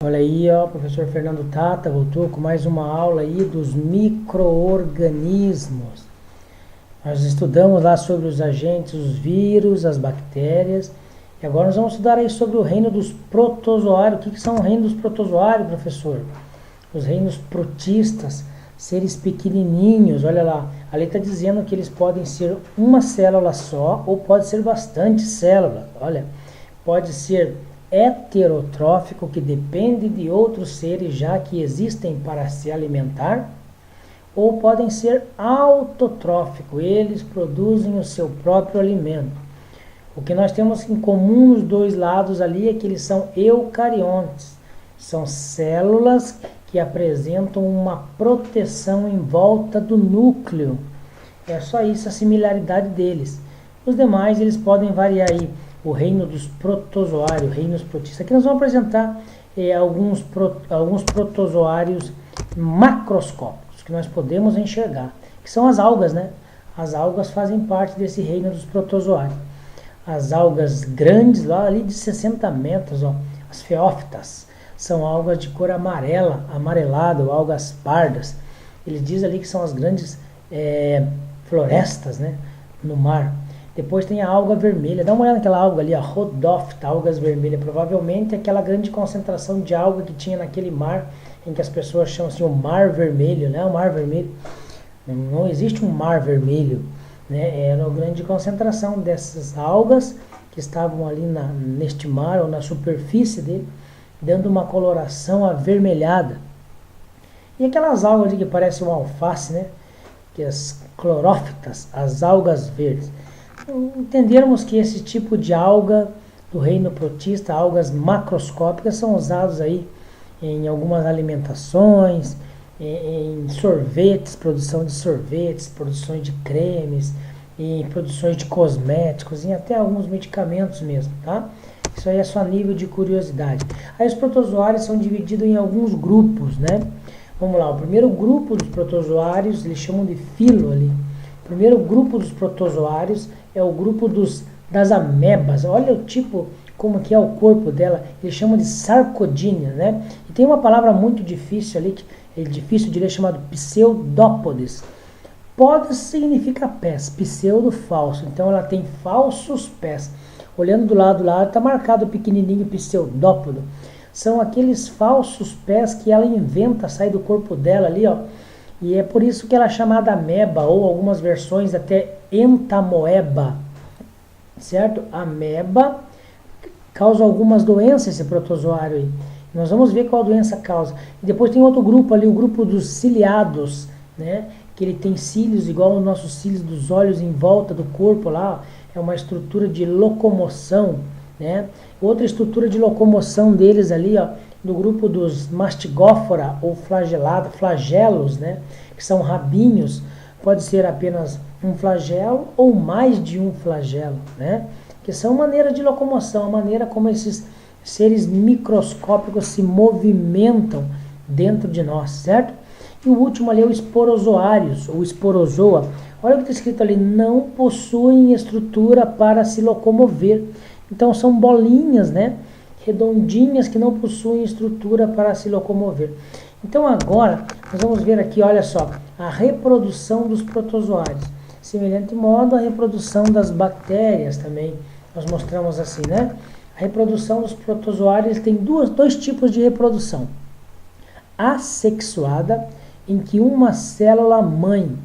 Olha aí, ó, o professor Fernando Tata voltou com mais uma aula aí dos micro-organismos. Nós estudamos lá sobre os agentes, os vírus, as bactérias. E agora nós vamos estudar aí sobre o reino dos protozoários. O que são o reino dos protozoários, professor? Os reinos protistas, seres pequenininhos. Olha lá, ali está dizendo que eles podem ser uma célula só ou pode ser bastante células. Olha, pode ser heterotrófico, que depende de outros seres já que existem para se alimentar, ou podem ser autotrófico, eles produzem o seu próprio alimento. O que nós temos em comum nos dois lados ali é que eles são eucariontes, são células que apresentam uma proteção em volta do núcleo. É só isso a similaridade deles. Os demais eles podem variar aí. O reino dos protozoários, reinos protistas. Aqui nós vamos apresentar alguns protozoários macroscópicos que nós podemos enxergar, que são as algas, né? As algas fazem parte desse reino dos protozoários. As algas grandes, lá ali de 60 metros, ó, as feófitas, são algas de cor amarela, amarelada, ou algas pardas. Ele diz ali que são as grandes florestas, né, no mar. Depois tem a alga vermelha. Dá uma olhada naquela alga ali, a Rhodophyta, algas vermelhas. Provavelmente aquela grande concentração de alga que tinha naquele mar, em que as pessoas chamam assim o mar vermelho, né? O mar vermelho. Não existe um mar vermelho, né? Era uma grande concentração dessas algas que estavam ali neste mar, ou na superfície dele, dando uma coloração avermelhada. E aquelas algas ali que parecem uma alface, né? Que as clorófitas, as algas verdes. Entendermos que esse tipo de alga do reino protista, algas macroscópicas, são usados aí em algumas alimentações, em sorvetes, produção de sorvetes, produções de cremes, em produções de cosméticos, em até alguns medicamentos mesmo, tá? Isso aí é só nível de curiosidade. Aí os protozoários são divididos em alguns grupos, né? Vamos lá, o primeiro grupo dos protozoários, eles chamam de filo ali. O primeiro grupo dos protozoários é o grupo das amebas. Olha o tipo, como que é o corpo dela. Eles chamam de sarcodíneas, né? E tem uma palavra muito difícil ali, que é difícil de ler, chamado pseudópodes. Podes significa pés, pseudo falso. Então ela tem falsos pés. Olhando do lado lá, está marcado o pequenininho pseudópodo. São aqueles falsos pés que ela inventa, sai do corpo dela ali, ó. E é por isso que ela é chamada ameba, ou algumas versões até entamoeba, certo? Ameba causa algumas doenças, esse protozoário aí. Nós vamos ver qual doença causa. E depois tem outro grupo ali, o grupo dos ciliados, né? Que ele tem cílios igual os nossos cílios dos olhos em volta do corpo lá. É uma estrutura de locomoção, né? Outra estrutura de locomoção deles ali, ó, do grupo dos mastigófora ou flagelos, né? Que são rabinhos. Pode ser apenas um flagelo ou mais de um flagelo, né? Que são maneiras de locomoção, a maneira como esses seres microscópicos se movimentam dentro de nós, certo? E o último ali é o esporozoários, ou esporozoa. Olha o que está escrito ali, não possuem estrutura para se locomover. Então são bolinhas, né? Redondinhas que não possuem estrutura para se locomover. Então agora nós vamos ver aqui, olha só, a reprodução dos protozoários. Semelhante modo, a reprodução das bactérias também. Nós mostramos assim, né? A reprodução dos protozoários tem dois tipos de reprodução. Assexuada, em que uma célula mãe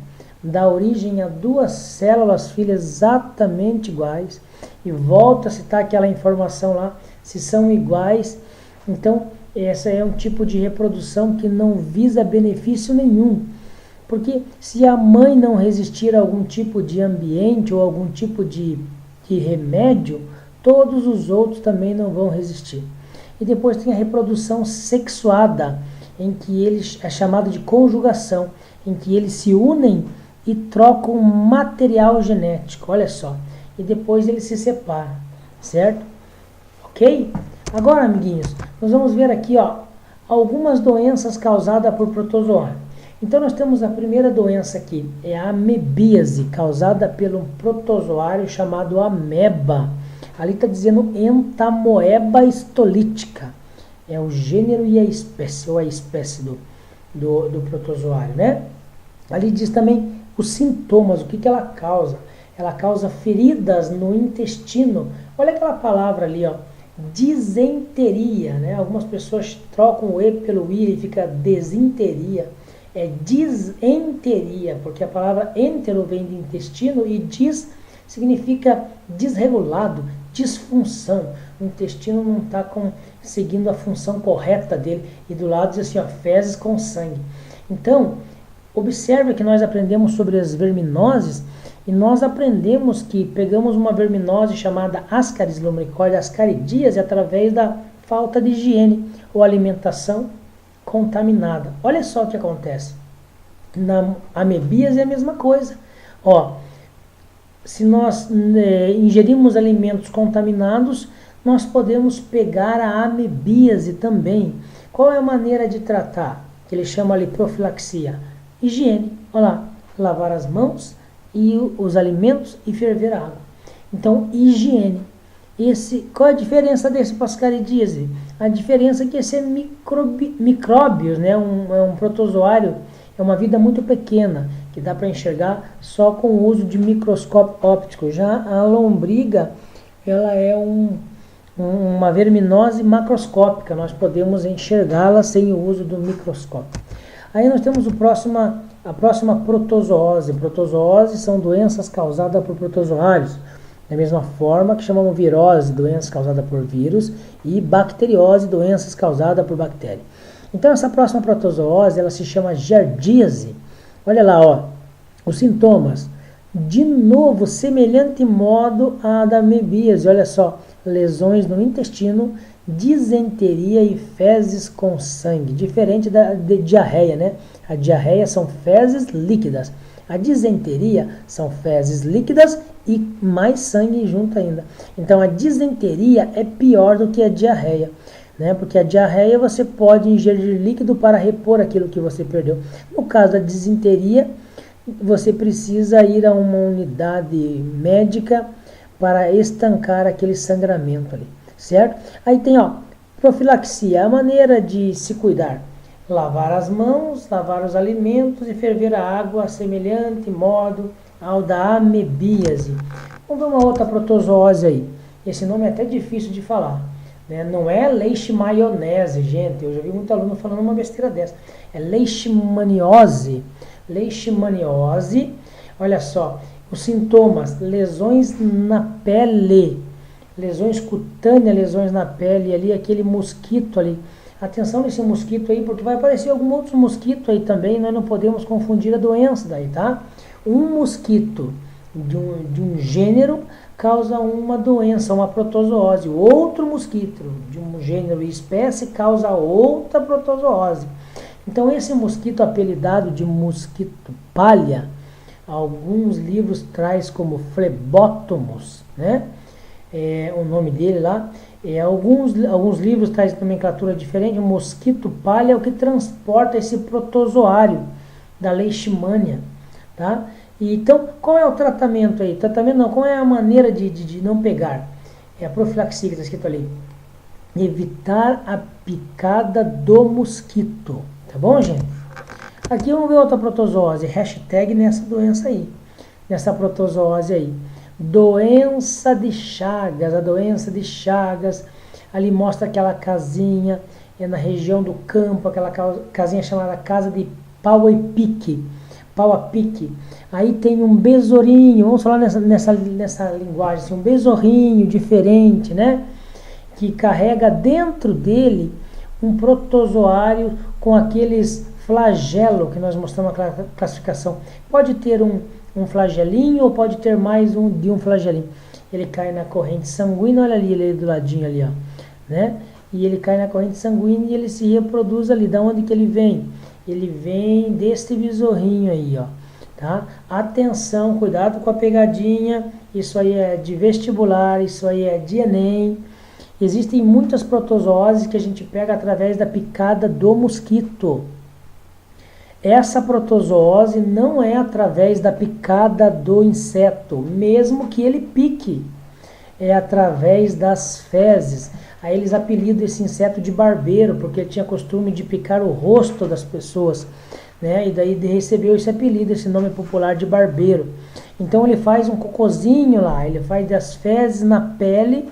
dá origem a duas células filhas exatamente iguais. E volta a citar aquela informação lá, se são iguais. Então, essa é um tipo de reprodução que não visa benefício nenhum. Porque se a mãe não resistir a algum tipo de ambiente ou algum tipo de remédio, todos os outros também não vão resistir. E depois tem a reprodução sexuada, em que eles é chamado de conjugação, em que eles se unem e trocam material genético, olha só. E depois eles se separam, certo? Ok? Agora, amiguinhos, nós vamos ver aqui, ó, algumas doenças causadas por protozoário. Então nós temos a primeira doença aqui, é a amebíase, causada pelo protozoário chamado ameba. Ali está dizendo entamoeba histolítica. É o gênero e a espécie, ou a espécie do protozoário, né? Ali diz também os sintomas, o que, que ela causa. Ela causa feridas no intestino. Olha aquela palavra ali, ó, disenteria, né? Algumas pessoas trocam o E pelo I e fica desinteria. É disenteria, porque a palavra entero vem de intestino e dis significa desregulado, disfunção. O intestino não está seguindo a função correta dele. E do lado diz assim, ó, fezes com sangue. Então, observe que nós aprendemos sobre as verminoses e nós aprendemos que pegamos uma verminose chamada Ascaris lumbricoides, ascaridíase, através da falta de higiene ou alimentação contaminada. Olha só o que acontece. Na amebíase é a mesma coisa. Ó, se nós ingerimos alimentos contaminados, nós podemos pegar a amebíase também. Qual é a maneira de tratar? Que ele chama ali profilaxia. Higiene. Olha lá, lavar as mãos e os alimentos e ferver a água. Então, higiene. Qual é a diferença desse para ascaridíase? A diferença é que esse é micróbios, né? É um protozoário, é uma vida muito pequena, que dá para enxergar só com o uso de microscópio óptico. Já a lombriga, ela é uma verminose macroscópica, nós podemos enxergá-la sem o uso do microscópio. Aí nós temos a próxima protozoose. Protozoose são doenças causadas por protozoários. Da mesma forma que chamamos virose, doenças causadas por vírus, e bacteriose, doenças causadas por bactéria. Então essa próxima protozoose, ela se chama giardíase. Olha lá, ó, os sintomas. De novo, semelhante modo à da amebíase. Olha só, lesões no intestino, disenteria e fezes com sangue. Diferente da diarreia, né? A diarreia são fezes líquidas. A disenteria são fezes líquidas e mais sangue junto ainda. Então a disenteria é pior do que a diarreia, né? Porque a diarreia você pode ingerir líquido para repor aquilo que você perdeu. No caso da disenteria, você precisa ir a uma unidade médica para estancar aquele sangramento ali, certo? Aí tem, ó, profilaxia, a maneira de se cuidar. Lavar as mãos, lavar os alimentos e ferver a água semelhante modo ao da amebíase. Vamos ver uma outra protozoose aí. Esse nome é até difícil de falar, né? Não é leishmaniose, gente. Eu já vi muito aluno falando uma besteira dessa. É leishmaniose. Leishmaniose, olha só, os sintomas: lesões na pele, lesões cutâneas, lesões na pele, ali aquele mosquito ali. Atenção nesse mosquito aí, porque vai aparecer algum outro mosquito aí também, nós não podemos confundir a doença daí, tá? Um mosquito de um gênero causa uma doença, uma protozoose. Outro mosquito de um gênero e espécie causa outra protozoose. Então esse mosquito apelidado de mosquito palha, alguns livros traz como Phlebotomus, né? O nome dele lá. Alguns livros trazem nomenclatura diferente. O mosquito palha é o que transporta esse protozoário da leishmania, tá? E, então, qual é o tratamento aí? Tratamento não, qual é a maneira de não pegar? É a profilaxia que está escrito ali. Evitar a picada do mosquito, tá bom, gente? Aqui vamos ver outra protozoose, hashtag nessa doença aí, nessa protozoose aí. Doença de Chagas, a doença de Chagas, ali mostra aquela casinha, na região do campo, aquela casinha chamada casa de pau a pique. Aí tem um besourinho, vamos falar nessa linguagem, assim, um besourinho diferente, né? Que carrega dentro dele um protozoário com aqueles flagelo que nós mostramos na classificação. Pode ter um flagelinho ou pode ter mais de um flagelinho. Ele cai na corrente sanguínea, olha ali, ele do ladinho ali, ó, né? E ele cai na corrente sanguínea e ele se reproduz ali. Da onde que ele vem? Ele vem deste besorrinho aí, ó, tá? Atenção, cuidado com a pegadinha. Isso aí é de vestibular, isso aí é de Enem. Existem muitas protozooses que a gente pega através da picada do mosquito. Essa protozoose não é através da picada do inseto, mesmo que ele pique. É através das fezes. Aí eles apelidam esse inseto de barbeiro, porque ele tinha costume de picar o rosto das pessoas, né? E daí recebeu esse apelido, esse nome popular de barbeiro. Então ele faz um cocôzinho lá, ele faz as fezes na pele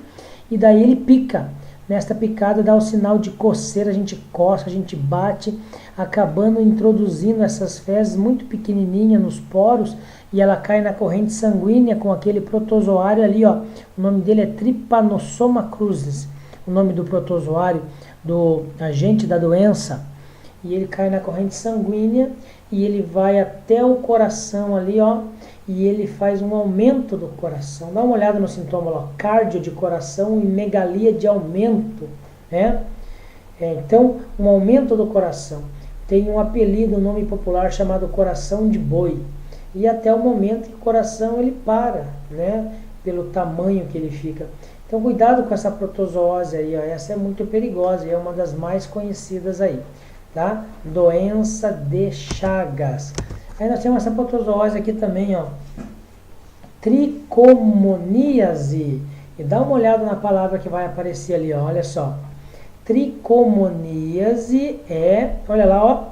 e daí ele pica. Nesta picada dá o sinal de coceira, a gente coça, a gente bate, acabando introduzindo essas fezes muito pequenininhas nos poros e ela cai na corrente sanguínea com aquele protozoário ali, ó. O nome dele é Trypanosoma crucis, o nome do protozoário, do agente da doença. E ele cai na corrente sanguínea e ele vai até o coração ali, ó, e ele faz um aumento do coração. Dá uma olhada no sintoma lá, cardio de coração e megalia de aumento, né? Então, um aumento do coração. Tem um apelido, um nome popular chamado coração de boi. E até o momento que o coração ele para, né? Pelo tamanho que ele fica. Então, cuidado com essa protozoose aí, ó. Essa é muito perigosa e é uma das mais conhecidas aí, tá? Doença de Chagas. Aí nós temos essa protozoose aqui também, ó. Tricomoníase. E dá uma olhada na palavra que vai aparecer ali, ó. Olha só. Tricomoníase é, olha lá, ó.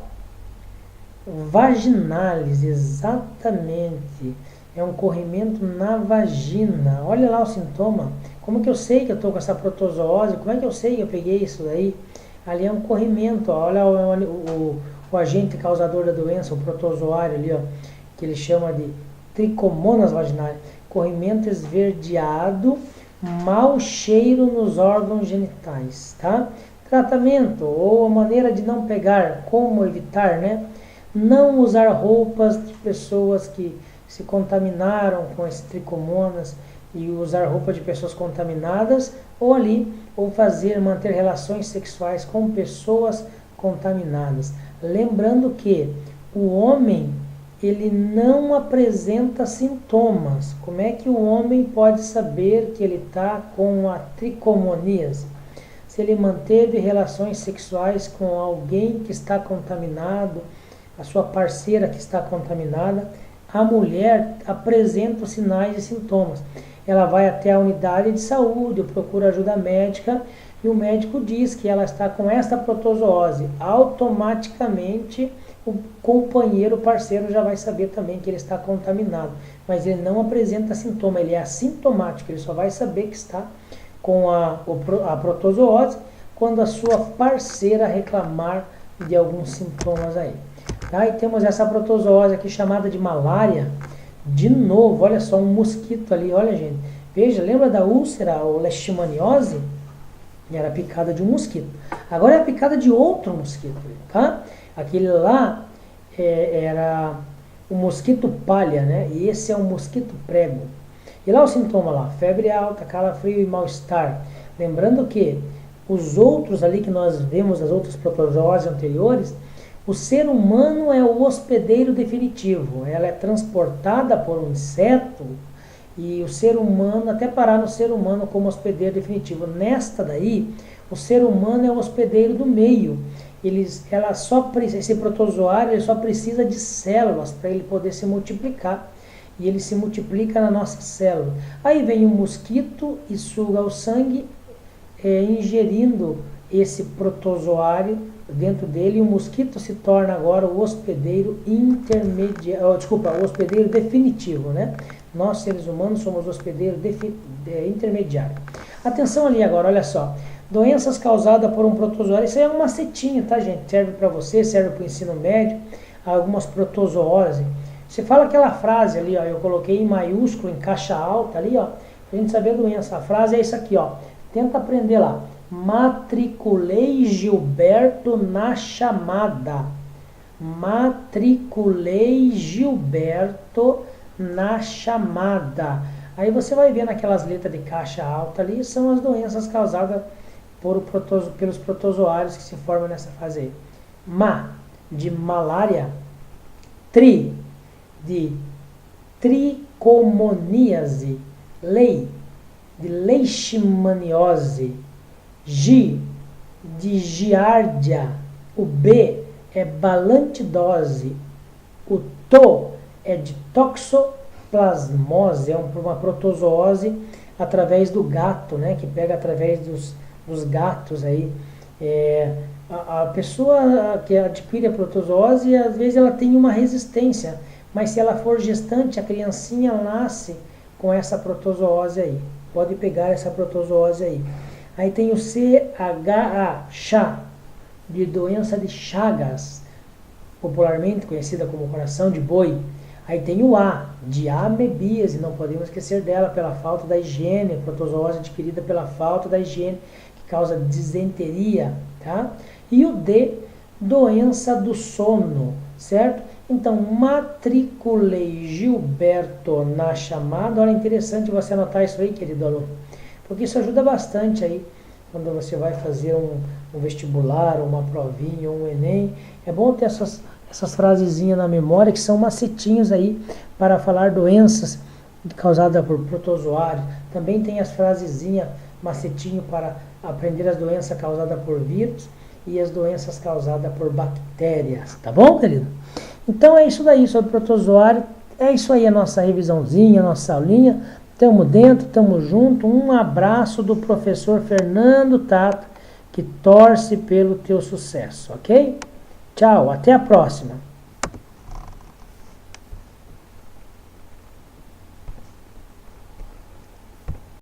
Vaginalis, exatamente. É um corrimento na vagina. Olha lá o sintoma. Como que eu sei que eu estou com essa protozoose? Como é que eu sei que eu peguei isso daí? Ali é um corrimento, ó. Olha o agente causador da doença, o protozoário ali, ó, que ele chama de Trichomonas vaginalis. Corrimento esverdeado, mau cheiro nos órgãos genitais, tá? Tratamento, ou a maneira de não pegar, como evitar, né? Não usar roupas de pessoas que se contaminaram com esse tricomonas e usar roupa de pessoas contaminadas, ou manter relações sexuais com pessoas contaminadas. Lembrando que o homem, ele não apresenta sintomas. Como é que o homem pode saber que ele está com a tricomoníase? Se ele manteve relações sexuais com alguém que está contaminado, a sua parceira que está contaminada, a mulher apresenta os sinais e sintomas. Ela vai até a unidade de saúde, procura ajuda médica e o médico diz que ela está com esta protozoose. Automaticamente o companheiro, o parceiro já vai saber também que ele está contaminado, mas ele não apresenta sintoma, ele é assintomático, ele só vai saber que está com a protozoose quando a sua parceira reclamar de alguns sintomas aí. Tá? E temos essa protozoose aqui chamada de malária. De novo, olha só, um mosquito ali, olha gente. Veja, lembra da úlcera ou leishmaniose? Era picada de um mosquito. Agora é a picada de outro mosquito, tá? Aquele lá era o mosquito palha, né? E esse é o mosquito prego. E lá o sintoma lá, febre alta, calafrio e mal-estar. Lembrando que os outros ali que nós vemos, as outras protozooses anteriores, o ser humano é o hospedeiro definitivo. Ela é transportada por um inseto e o ser humano, até parar no ser humano como hospedeiro definitivo. Nesta daí, o ser humano é o hospedeiro do meio. Esse protozoário ele só precisa de células para ele poder se multiplicar. E ele se multiplica na nossa célula. Aí vem um mosquito e suga o sangue, ingerindo esse protozoário dentro dele, e o mosquito se torna agora o hospedeiro o hospedeiro definitivo, né? Nós, seres humanos, somos o hospedeiro intermediário. Atenção ali agora, olha só. Doenças causadas por um protozoário. Isso aí é um macetinho, tá, gente? Serve para você, serve para o ensino médio. Algumas protozooses. Você fala aquela frase ali, ó, eu coloquei em maiúsculo, em caixa alta ali, ó, pra gente saber a doença. A frase é isso aqui, ó. Tenta aprender lá. Matriculei Gilberto na chamada. Matriculei Gilberto na chamada. Aí você vai ver naquelas letras de caixa alta ali, são as doenças causadas pelos protozoários que se formam nessa fase aí. De malária. De tricomoníase. De leishmaniose. De giardia. O B é balantidose. O TO é de toxoplasmose, é uma protozoose através do gato, né, que pega através os gatos aí. A pessoa que adquire a protozoose, às vezes ela tem uma resistência, mas se ela for gestante, a criancinha nasce com essa protozoose aí. Pode pegar essa protozoose aí. Aí tem o CHA, chá, de doença de Chagas, popularmente conhecida como coração de boi. Aí tem o A, de amebíase, não podemos esquecer dela pela falta da higiene, protozoose adquirida pela falta da higiene, que causa disenteria, tá? E o D, doença do sono, certo? Então, matriculei Gilberto na chamada. Olha, interessante você anotar isso aí, querido aluno, porque isso ajuda bastante aí, quando você vai fazer um vestibular, uma provinha, um Enem. É bom ter essas frasezinhas na memória, que são macetinhos aí para falar doenças causadas por protozoários. Também tem as frasezinhas, macetinho para aprender as doenças causadas por vírus e as doenças causadas por bactérias. Tá bom, querido? Então é isso daí sobre protozoário. É isso aí a nossa revisãozinha, a nossa aulinha. Tamo dentro, tamo junto. Um abraço do professor Fernando Tato, que torce pelo teu sucesso, ok? Tchau, até a próxima.